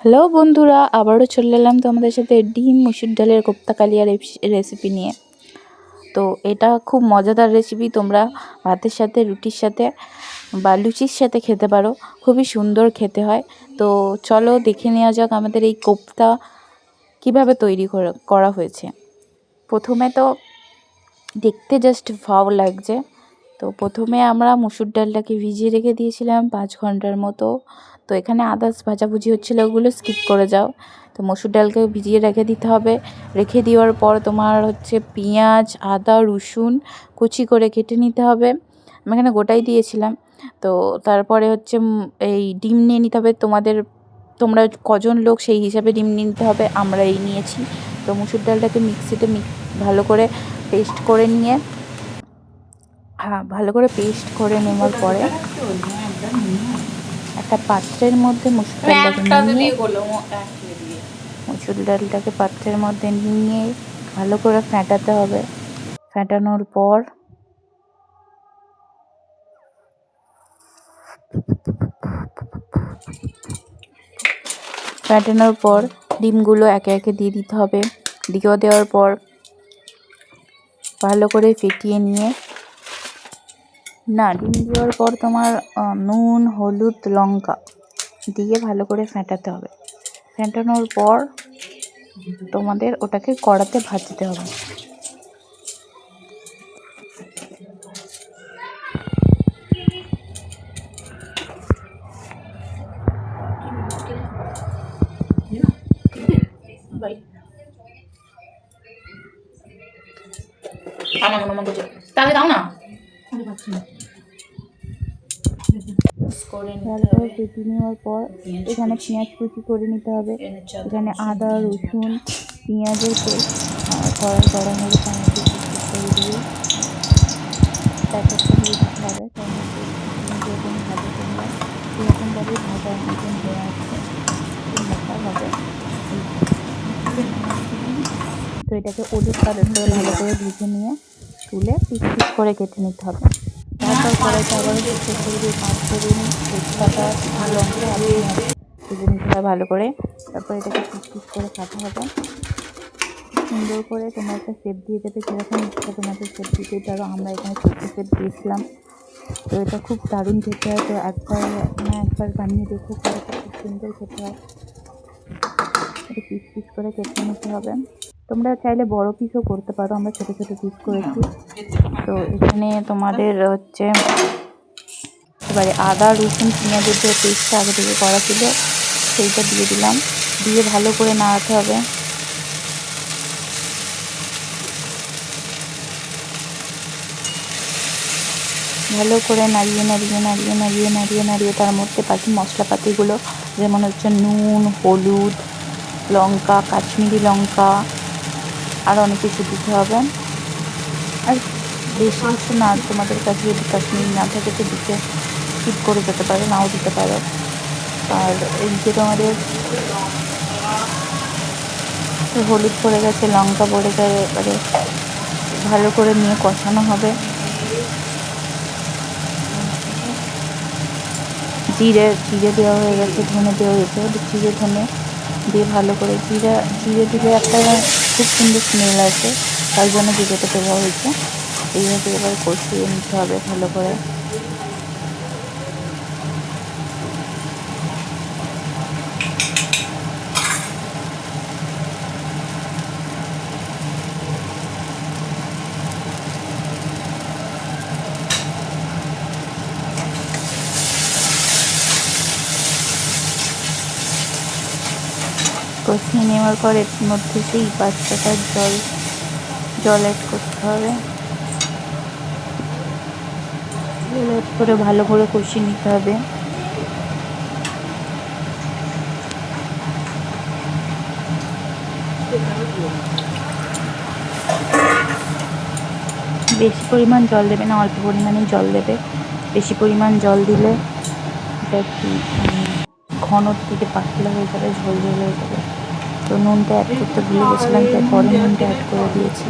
Hello বন্ধুরা, আবারও চলে এলাম তোমাদের সাথে ডিম মুসুর ডালের কোপ্তা কালিয়া রেসিপি নিয়ে। তো এটা খুব মজাদার রেসিপি, তোমরা ভাতের সাথে, রুটির সাথে বা লুচির সাথে খেতে পারো, খুবই সুন্দর খেতে হয়। তো চলো দেখে নেওয়া যাক আমাদের এই কোপ্তা কিভাবে তৈরি করা হয়েছে। প্রথমে তো দেখতে জাস্ট ভাও লাগছে। তো প্রথমে আমরা মুসুর ডালটাকে ভিজিয়ে রেখে দিয়েছিলাম 5 ঘন্টার মতো। তো এখানে আদার্স ভাজাভুজি হচ্ছিলো, ওগুলো স্কিপ করে যাও। তো মসুর ডালকে ভিজিয়ে রেখে দিতে হবে। রেখে দেওয়ার পর তোমার হচ্ছে পেঁয়াজ, আদা, রসুন কুচি করে কেটে নিতে হবে। আমি এখানে গোটাই দিয়েছিলাম। তো তারপরে হচ্ছে এই ডিম নিয়ে নিতে হবে। তোমরা কজন লোক সেই হিসাবে ডিম নিতে হবে, আমরা এই নিয়েছি। তো মুসুর ডালটাকে মিক্সিতে ভালো করে পেস্ট করে নিয়ে ভালো করে পেস্ট করে নেওয়ার পরে একটা পাত্রের মধ্যে মুসুর ডালটাকে পাত্রের মধ্যে নিয়ে ভালো করে ফেটাতে হবে। ফেটানোর পর ডিমগুলো একে একে দিয়ে দিতে হবে। দেওয়ার পর ভালো করে ফেটিয়ে নিয়ে ডিম দেওয়ার পর তোমার নুন, হলুদ, লঙ্কা দিয়ে ভালো করে ফেটাতে হবে। ফেটানোর পর তোমাদের ওটাকে কড়াতে ভাজতে হবে। তাহলে দাও না, তারপর কেটে নেওয়ার পর এখানে পেঁয়াজ কুচি করে নিতে হবে। এখানে আদা, রসুন, পেঁয়াজের পেস্ট কড়াই গরম হলে টমেটো করে দিয়ে প্যাকেটটা দিয়ে দিতে হবে। তার মধ্যে যেরকম ভাজা তোমরা সেরকমভাবে ভাজার মতন হয়ে আসছে, মোটা হবে। তো এটাকে ওদের কালার করে ভালো করে ভেজে নিয়ে তুলে পিস পিস করে কেটে নিতে হবে। তারপর কড়াইতে আবার চেষ্টা করে দিয়ে 5 ফোড়ন, তেজপাতা, লঙ্কা ভেজে নিতে হবে ভালো করে। তারপর এটাকে পিস পিস করে কাটা হবে। সুন্দর করে তোমরা একটা শেপ দিয়ে দেবে, যেরকম ইচ্ছা তোমাদের শেপ দিতে পারো। আমরা এখানে ছোট্ট শেপ দিয়েছিলাম। তো এটা খুব দারুণ খেতে হয়। তো একবার বানিয়ে দেখো, খুব সুন্দর খেতে হয়। এটা পিস পিস করে কেটে নিতে হবে। তোমরা চাইলে বড় পিসও করতে পারো, আমরা ছোট ছোট পিস করেছি। তো এখানে তোমাদের হচ্ছে এবারে আদা, রসুন, পেঁয়াজের যে পেস্টটা আগে থেকে করা ছিল সেইটা দিয়ে দিলাম। দিয়ে ভালো করে নাড়াতে হবে। ভালো করে নাড়িয়ে তার মধ্যে বাকি মশলাপাতিগুলো, যেমন হচ্ছে নুন, হলুদ, লঙ্কা, কাশ্মীরি লঙ্কা, আর অনেক কিছু দিতে হবে। আর বেশি কিছু না, তোমাদের কাছে যদি কাশ্মীরি না থাকে তো দিতে স্কিপ করে যেতে পারো, নাও দিতে পারো। আর এই যে তোমাদের হলুদ পড়ে গেছে, লঙ্কা পড়ে গেছে, এবারে ভালো করে নিয়ে কষানো হবে। জিরে দেওয়া হয়ে গেছে, ধনে দেওয়া হয়েছে। জিরে ধনে দিয়ে ভালো করে জিরে দিলে একটা খুব সুন্দর স্মেল আসে, তার জন্য জিরেটা দেওয়া হয়েছে। এইভাবে এবার কষিয়ে নিতে হবে ভালো করে। কষিয়ে নেওয়ার পর এর মধ্যে সেই পাঁচটাকার জল অ্যাড করতে হবে। জল অ্যাড করে ভালো করে কষিয়ে নিতে হবে। বেশি পরিমাণ জল দেবে না, অল্প পরিমাণেই জল দেবে। বেশি পরিমাণ জল দিলে এটা একটু ঘনর থেকে পাতলা হয়ে যাবে, ঝোল হয়ে যাবে। তো নুনটা অ্যাড করতে ভুলে গেছিলাম, তাই পরে নুনটা অ্যাড করে দিয়েছি।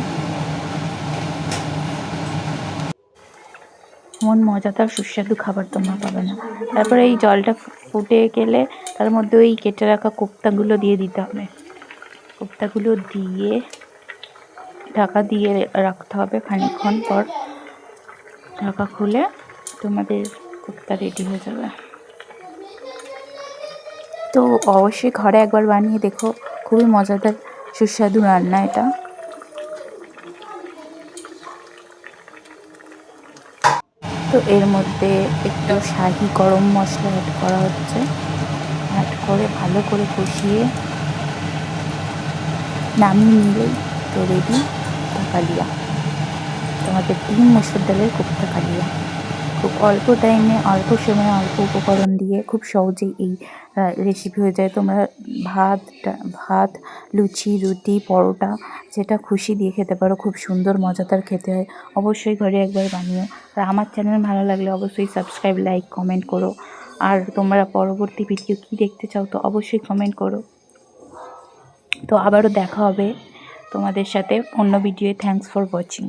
এমন মজাদার সুস্বাদু খাবার তোমরা পাবে না। তারপরে এই জলটা ফুটে গেলে তার মধ্যে ওই কেটে রাখা কোপ্তাগুলো দিয়ে দিতে হবে। কোপ্তাগুলো দিয়ে ঢাকা দিয়ে রাখতে হবে। খানিকক্ষণ পর ঢাকা খুলে তোমাদের কোপ্তা রেডি হয়ে যাবে। তো অবশ্যই ঘরে একবার বানিয়ে দেখো, খুবই মজাদার সুস্বাদু রান্না এটা। তো এর মধ্যে একটু শাহি গরম মশলা অ্যাড করা হচ্ছে। অ্যাড করে ভালো করে কষিয়ে নামিয়ে নিলেই তো রেডি কোপ্তা কালিয়া, তোমাদের ডিম মসুর ডালের কোপ্তা কালিয়া। খুব অল্প টাইমে, অল্প সময়ে, অল্প উপকরণ দিয়ে খুব সহজেই এই রেসিপি হয়ে যায়। তোমরা ভাত, লুচি, রুটি, পরোটা যেটা খুশি দিয়ে খেতে পারো। খুব সুন্দর মজাদার খেতে হয়। অবশ্যই ঘরে একবার বানিও। আর আমার চ্যানেল ভালো লাগলে অবশ্যই সাবস্ক্রাইব, লাইক, কমেন্ট করো। আর তোমরা পরবর্তী ভিডিও কী দেখতে চাও তো অবশ্যই কমেন্ট করো। তো আবারও দেখা হবে তোমাদের সাথে অন্য ভিডিওয়ে। Thanks for watching.